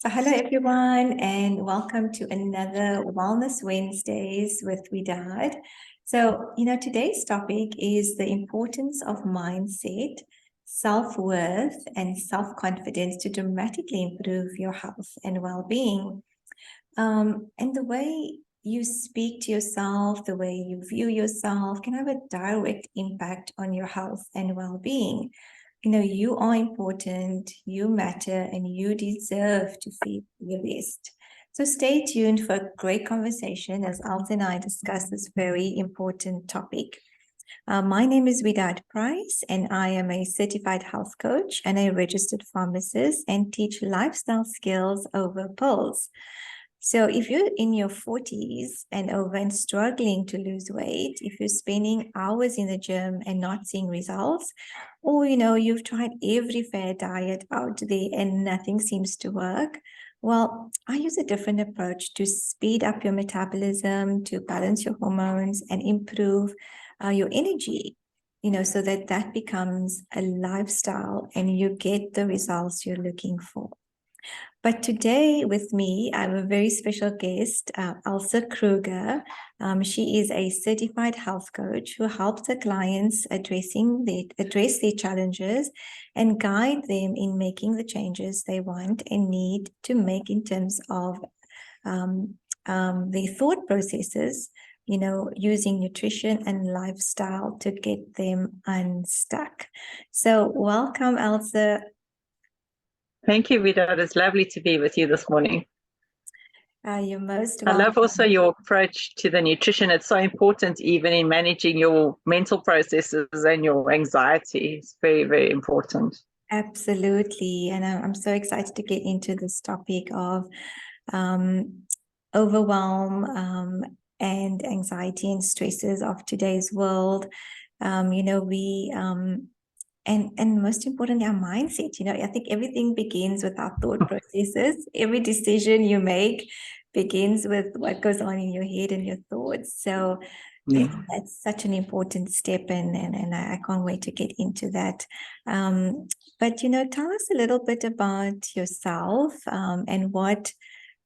So hello everyone and welcome to another Wellness Wednesdays with Wedaad. So, today's topic is the importance of mindset, self-worth and self-confidence to dramatically improve your health and well-being. And the way you speak to yourself, the way you view yourself can have a direct impact on your health and well-being. You are important, you matter, and you deserve to feel your best. So stay tuned for a great conversation as Elsa and I discuss this very important topic. My name is Wedaad Price, and I am a certified health coach and a registered pharmacist and teach lifestyle skills over pills. So if you're in your 40s and over and struggling to lose weight, if you're spending hours in the gym and not seeing results, or you've tried every fair diet out there and nothing seems to work, well, I use a different approach to speed up your metabolism, to balance your hormones and improve your energy, so that becomes a lifestyle and you get the results you're looking for. But today with me, I have a very special guest, Elsa Kruger. She is a certified health coach who helps her clients address their challenges and guide them in making the changes they want and need to make in terms of their thought processes, using nutrition and lifestyle to get them unstuck. So welcome, Elsa. Thank you, Wedaad. It's lovely to be with you this morning. You're most welcome. I love also your approach to the nutrition. It's so important even in managing your mental processes and your anxiety. It's very, very important. Absolutely. And I'm so excited to get into this topic of overwhelm and anxiety and stresses of today's world. And most importantly, our mindset. I think everything begins with our thought processes. Every decision you make begins with what goes on in your head and your thoughts. So that's such an important step, and I can't wait to get into that. But tell us a little bit about yourself and what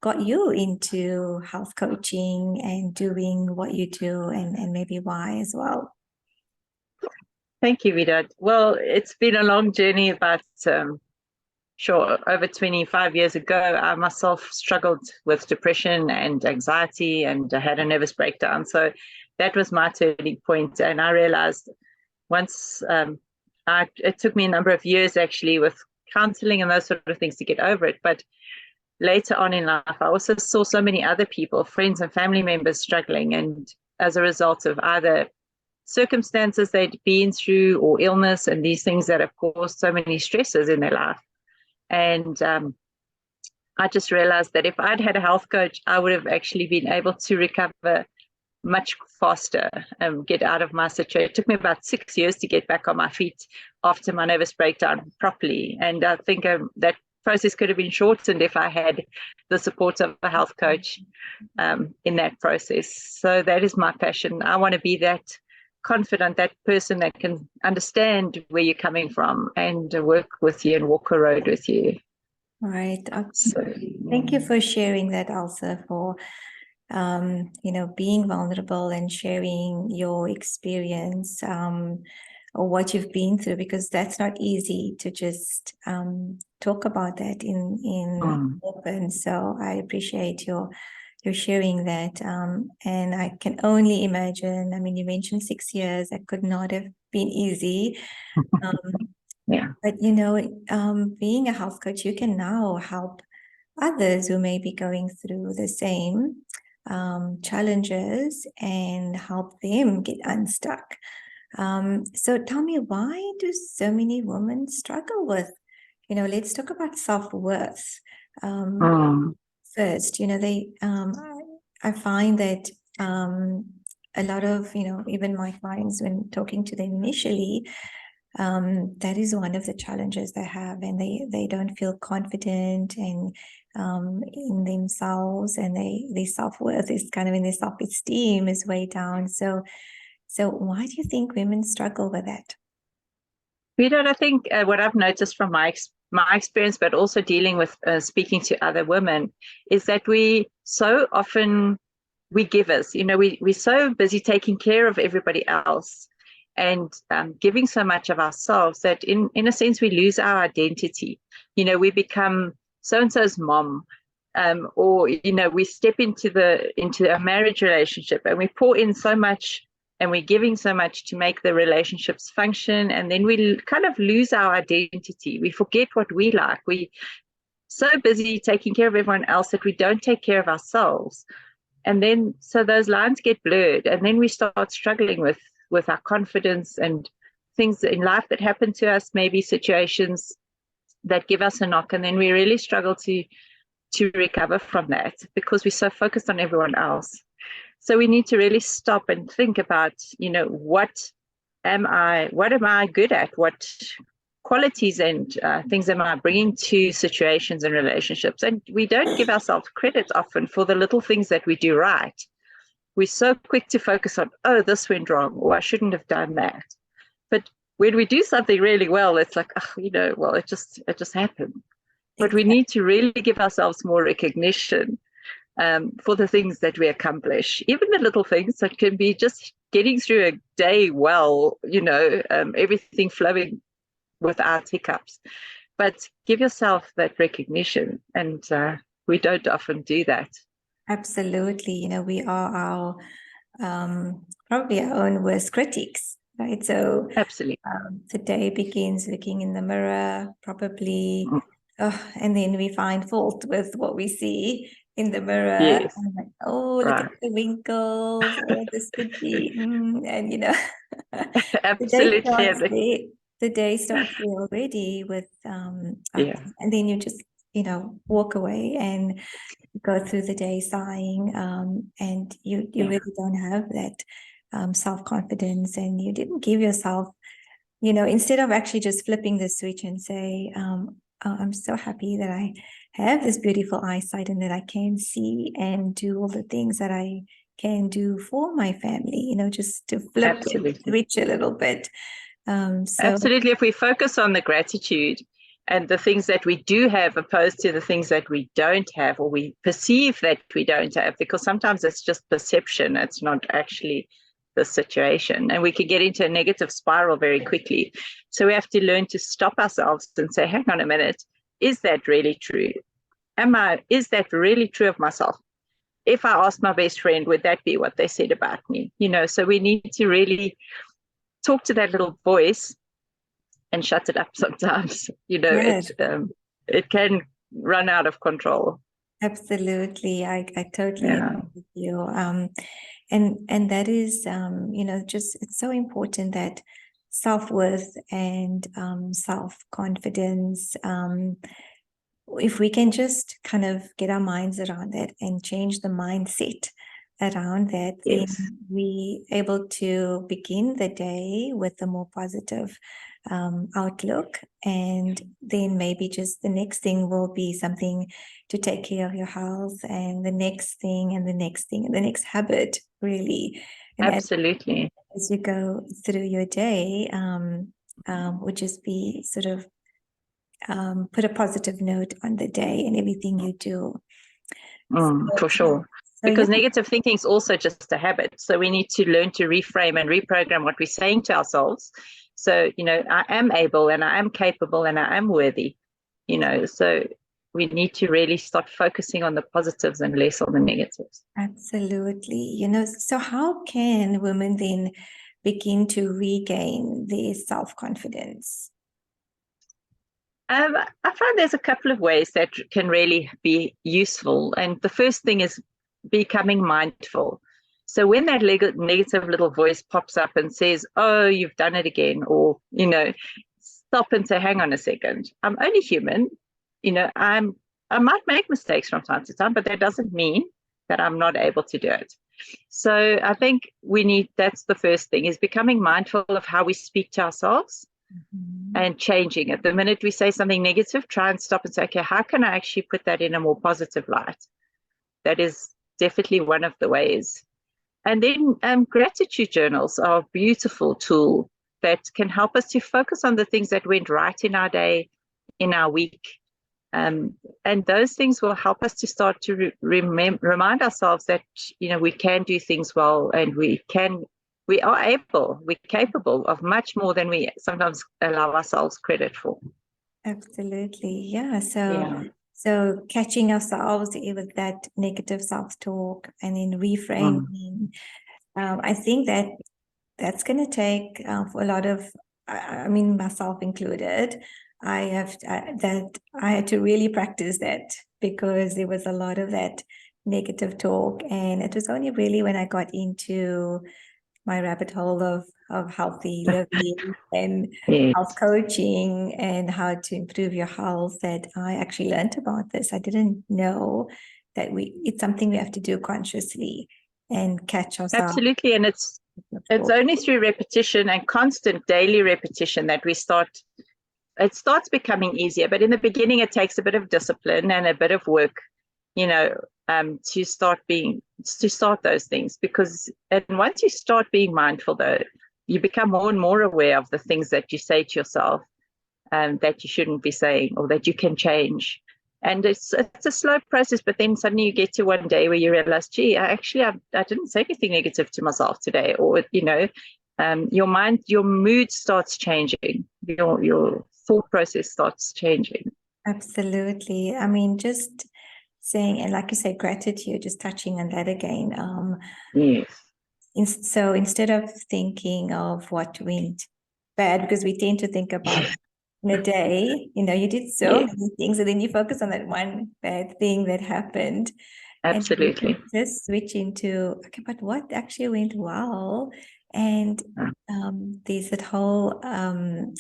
got you into health coaching and doing what you do, and maybe why as well. Thank you, Wedaad. Well, it's been a long journey, but over 25 years ago, I myself struggled with depression and anxiety, and I had a nervous breakdown. So that was my turning point. And I realized once, it took me a number of years actually with counseling and those sort of things to get over it. But later on in life, I also saw so many other people, friends and family members struggling. And as a result of either circumstances they'd been through or illness and these things that have caused so many stresses in their life. And I just realized that if I'd had a health coach, I would have actually been able to recover much faster and get out of my situation. It took me about 6 years to get back on my feet after my nervous breakdown properly. And I think that process could have been shortened if I had the support of a health coach in that process. So that is my passion. I want to be that confident, that person that can understand where you're coming from and work with you and walk a road with you. Right. Thank you for sharing that, Elsa, for being vulnerable and sharing your experience or what you've been through, because that's not easy to just talk about that in open. So I appreciate your sharing that. And I can only imagine, I mean, you mentioned 6 years, that could not have been easy. But, being a health coach, you can now help others who may be going through the same challenges and help them get unstuck. So tell me, why do so many women struggle with, let's talk about self-worth. First, I find that a lot of, even my clients, when talking to them initially, that is one of the challenges they have, and they don't feel confident and in themselves, and their self-worth is kind of, in their self-esteem is way down. So why do you think women struggle with that? Wedaad, I think what I've noticed from my my experience, but also dealing with speaking to other women, is that we so often, we givers, we're so busy taking care of everybody else and giving so much of ourselves that in a sense we lose our identity. We become so-and-so's mom, or we step into a marriage relationship and we pour in so much and we're giving so much to make the relationships function, and then we kind of lose our identity. We forget what we like. We so busy taking care of everyone else that we don't take care of ourselves. And then so those lines get blurred, and then we start struggling with our confidence and things in life that happen to us, maybe situations that give us a knock, and then we really struggle to recover from that because we're so focused on everyone else. So we need to really stop and think about, what am I good at? What qualities and things am I bringing to situations and relationships? And we don't give ourselves credit often for the little things that we do right. We're so quick to focus on, oh, this went wrong, or I shouldn't have done that. But when we do something really well, it's like, well, it just happened. But we need to really give ourselves more recognition for the things that we accomplish, even the little things that can be just getting through a day well, everything flowing without hiccups. But give yourself that recognition, and we don't often do that. Absolutely. We are our probably our own worst critics, right? So absolutely, the day begins looking in the mirror, probably, and then we find fault with what we see in the mirror. Yes. And like, oh, look at the wrinkles. Oh, this could be, and absolutely. The day starts there already with and then you just walk away and go through the day sighing, and you really don't have that self-confidence, and you didn't give yourself, instead of actually just flipping the switch and say, oh, I'm so happy that I have this beautiful eyesight and that I can see and do all the things that I can do for my family, just to flip the switch a little bit. Absolutely. If we focus on the gratitude and the things that we do have opposed to the things that we don't have, or we perceive that we don't have, because sometimes it's just perception, it's not actually the situation, and we can get into a negative spiral very quickly. So we have to learn to stop ourselves and say, hang on a minute, is that really true? Is that really true of myself? If I asked my best friend, would that be what they said about me? So we need to really talk to that little voice and shut it up sometimes. It can run out of control. Absolutely. I totally agree with you. And that is, just, it's so important that self-worth and self-confidence, if we can just kind of get our minds around that and change the mindset around that, then we able to begin the day with a more positive outlook, and then maybe just the next thing will be something to take care of your health, and the next thing and the next thing and the next habit, really. And absolutely, as you go through your day, would just be sort of put a positive note on the day and everything you do. For sure. Because negative thinking is also just a habit. So we need to learn to reframe and reprogram what we're saying to ourselves. So, I am able and I am capable and I am worthy, so we need to really start focusing on the positives and less on the negatives. Absolutely. So how can women then begin to regain their self-confidence? I find there's a couple of ways that can really be useful. And the first thing is becoming mindful. So when that negative little voice pops up and says, oh, you've done it again, or, stop and say, hang on a second, I'm only human. I might make mistakes from time to time, but that doesn't mean that I'm not able to do it. So I think that's the first thing, is becoming mindful of how we speak to ourselves. And changing it. The minute we say something negative, try and stop and say, okay, how can I actually put that in a more positive light? That is definitely one of the ways. And then gratitude journals are a beautiful tool that can help us to focus on the things that went right in our day, in our week. And those things will help us to start to remind ourselves that, we can do things well, and we're capable of much more than we sometimes allow ourselves credit for. Absolutely. Yeah. So catching ourselves with that negative self-talk and then reframing. I think that's going to take for a lot of, I mean, myself included. I had to really practice that, because there was a lot of that negative talk, and it was only really when I got into my rabbit hole of healthy living and health coaching and how to improve your health that I actually learned about this. I didn't know that it's something we have to do consciously and catch ourselves. Absolutely, and it's only through repetition and constant daily repetition that it starts becoming easier. But in the beginning, it takes a bit of discipline and a bit of work, to start those things. And once you start being mindful, though, you become more and more aware of the things that you say to yourself that you shouldn't be saying, or that you can change. And it's a slow process, but then suddenly you get to one day where you realize, gee, I didn't say anything negative to myself today. Or, your mood starts changing, your thought process starts changing. Absolutely. I mean, just saying, and like you said, gratitude, just touching on that again. Yes. So instead of thinking of what went bad, because we tend to think about in a day, you did so many things, and then you focus on that one bad thing that happened. Absolutely. And just switch into, okay, but what actually went well? And there's that whole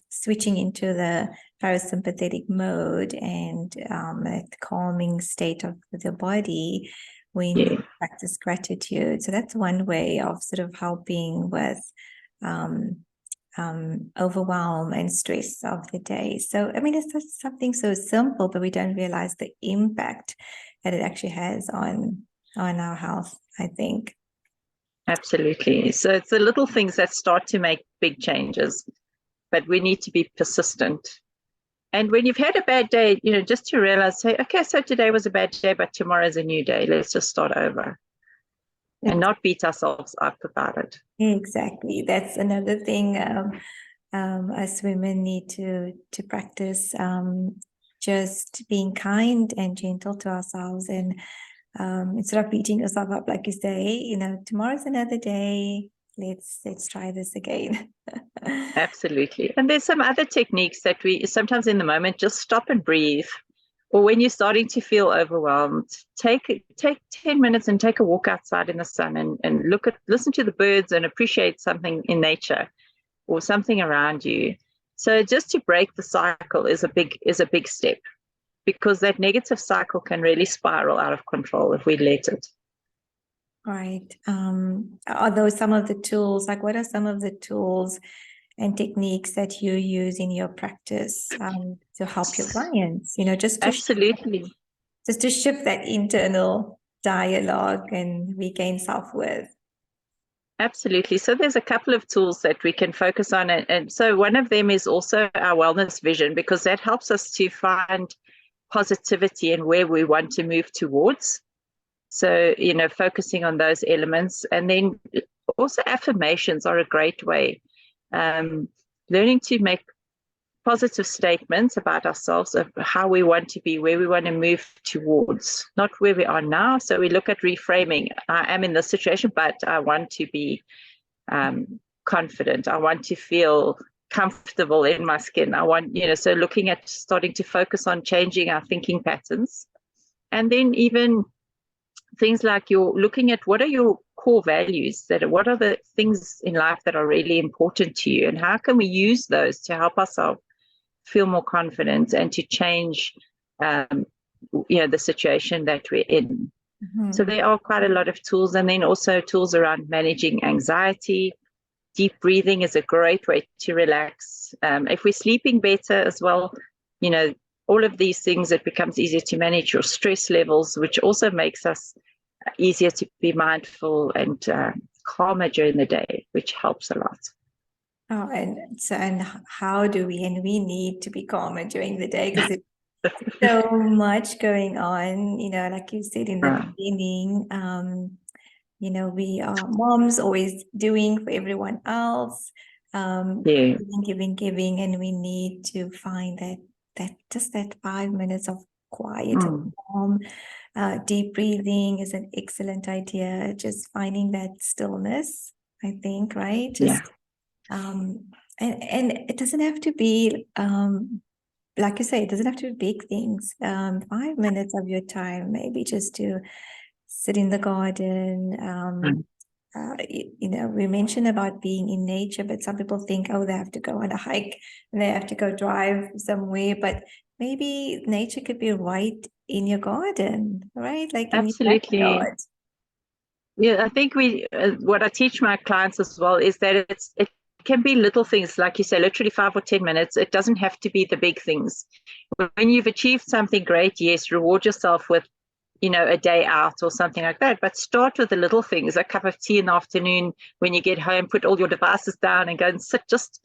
switching into the parasympathetic mode and that calming state of the body when you practice gratitude. So that's one way of sort of helping with overwhelm and stress of the day. So, I mean, it's just something so simple, but we don't realize the impact that it actually has on our health, I think. Absolutely. So it's the little things that start to make big changes, but we need to be persistent. And when you've had a bad day, just to realize, say, okay, so today was a bad day, but tomorrow's a new day. Let's just start over and not beat ourselves up about it. Exactly. That's another thing us women need to practice, just being kind and gentle to ourselves, and instead of beating yourself up, like you say, tomorrow's another day. Let's try this again. Absolutely. And there's some other techniques that we sometimes in the moment just stop and breathe. Or when you're starting to feel overwhelmed, take 10 minutes and take a walk outside in the sun and listen to the birds and appreciate something in nature or something around you. So just to break the cycle is a big step, because that negative cycle can really spiral out of control if we let it. Right. Are those some of the tools? Like, what are some of the tools and techniques that you use in your practice to help your clients? Absolutely. Just to shift that internal dialogue and regain self-worth. Absolutely. So there's a couple of tools that we can focus on. And so one of them is also our wellness vision, because that helps us to find positivity and where we want to move towards. So, focusing on those elements. And then also affirmations are a great way. Learning to make positive statements about ourselves, of how we want to be, where we want to move towards, not where we are now. So we look at reframing. I am in this situation, but I want to be confident. I want to feel comfortable in my skin. I want, so looking at starting to focus on changing our thinking patterns. And then even things like you're looking at what are your core values, what are the things in life that are really important to you, and how can we use those to help ourselves feel more confident and to change the situation that we're in. Mm-hmm. So there are quite a lot of tools, and then also tools around managing anxiety. Deep breathing is a great way to relax. If we're sleeping better as well, all of these things, it becomes easier to manage your stress levels, which also makes us easier to be mindful and calmer during the day, which helps a lot. Oh, and how do we, and we need to be calmer during the day because it's so much going on, like you said in the Right. beginning. We are moms always doing for everyone else, Yeah. giving, and we need to find that 5 minutes of quiet and calm. Deep breathing is an excellent idea. Just finding that stillness, I think, right? Yeah. And it doesn't have to be like you say, it doesn't have to be big things. 5 minutes of your time, maybe just to sit in the garden. Mm. We mentioned about being in nature, but some people think, oh, they have to go on a hike and they have to go drive somewhere. But maybe nature could be right in your garden, right? Like in your Absolutely. backyard. Yeah, I think what I teach my clients as well is that it can be little things, like you say, literally 5 or 10 minutes. It doesn't have to be the big things. When you've achieved something great, yes, reward yourself with, a day out or something like that. But start with the little things, a cup of tea in the afternoon when you get home, put all your devices down and go and sit, just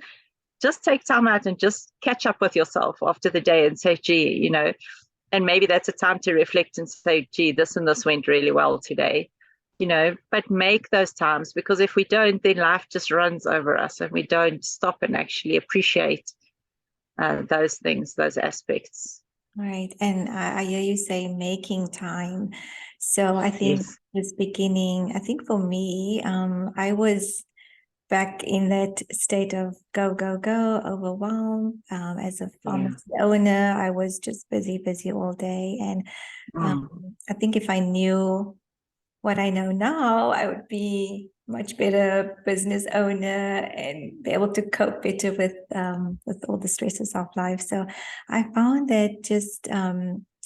take time out and just catch up with yourself after the day and say, gee, and maybe that's a time to reflect and say, gee, this and this went really well today. But make those times, because if we don't, then life just runs over us and we don't stop and actually appreciate those things, those aspects. Right. And I hear you say making time. So I think Yes. this beginning, I think for me, I was back in that state of go, go, go, overwhelmed. As a Yeah. pharmacy owner, I was just busy, busy all day. And Mm. I think if I knew what I know now, I would be much better business owner and be able to cope better with all the stresses of life. So I found that just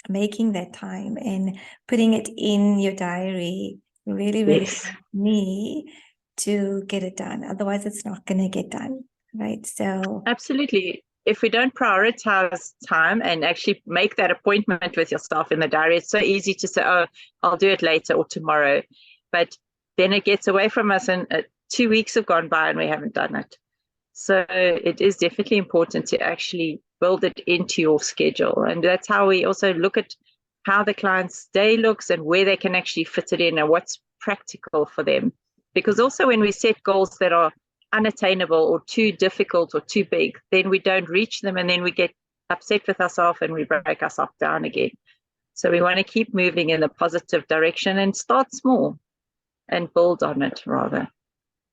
making that time and putting it in your diary really, really Yes. helped me to get it done. Otherwise, it's not going to get done, right? So Absolutely. If we don't prioritize time and actually make that appointment with yourself in the diary, it's so easy to say, oh, I'll do it later or tomorrow. But then it gets away from us, and 2 weeks have gone by and we haven't done it. So it is definitely important to actually build it into your schedule. And that's how we also look at how the client's day looks and where they can actually fit it in and what's practical for them. Because also when we set goals that are unattainable or too difficult or too big, then we don't reach them, and then we get upset with ourselves and we break ourselves down again. So we want to keep moving in the positive direction and start small and build on it rather.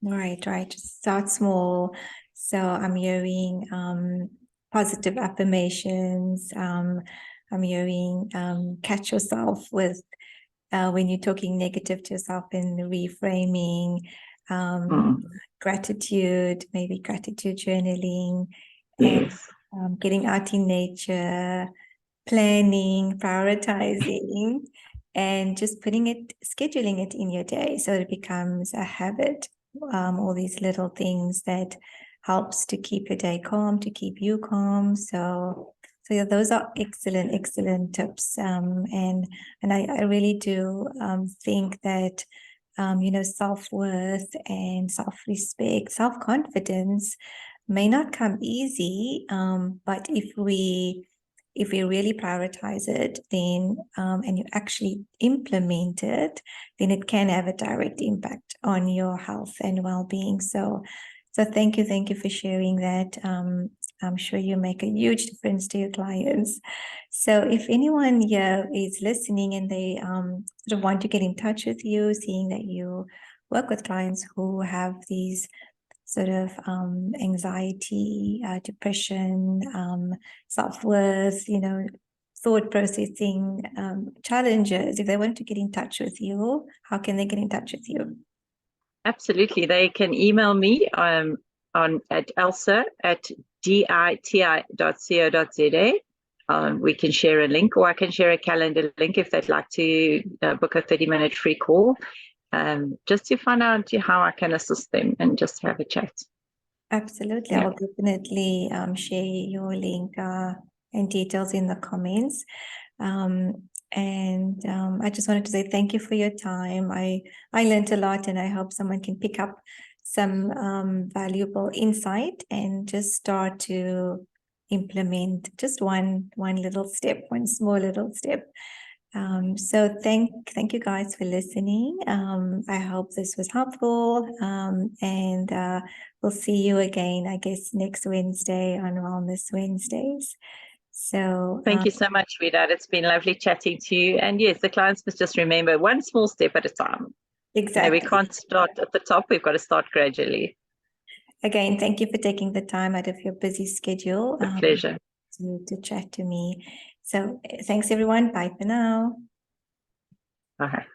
right. Just start small. So I'm hearing positive affirmations. I'm hearing catch yourself with when you're talking negative to yourself and reframing, Mm. gratitude, maybe gratitude journaling, and Yes. getting out in nature, planning, prioritizing, and just scheduling it in your day so it becomes a habit. All these little things that helps to keep your day calm, to keep you calm. So yeah, those are excellent, excellent tips. And I really do think that self-worth and self-respect, self-confidence may not come easy, but if we really prioritize it, then and you actually implement it, then it can have a direct impact on your health and well-being. So thank you for sharing that. I'm sure you make a huge difference to your clients. So if anyone here is listening and they sort of want to get in touch with you, seeing that you work with clients who have these sort of anxiety, depression, self-worth, thought processing challenges, if they want to get in touch with you, how can they get in touch with you? Absolutely. They can email me at elsa@diti.co.za. We can share a link, or I can share a calendar link if they'd like to book a 30-minute free call, just to find out how I can assist them and just have a chat. Absolutely. Yeah. I will definitely share your link and details in the comments. And I just wanted to say thank you for your time. I learned a lot, and I hope someone can pick up some valuable insight and just start to implement just one little step, one small little step. So thank you guys for listening. I hope this was helpful. And we'll see you again, I guess, next Wednesday on Wellness Wednesdays. So thank you so much, Wedaad. It's been lovely chatting to you. And yes, the clients must just remember one small step at a time. Exactly. We can't start at the top. We've got to start gradually. Again, thank you for taking the time out of your busy schedule. With pleasure. To chat to me. So thanks, everyone. Bye for now. Bye.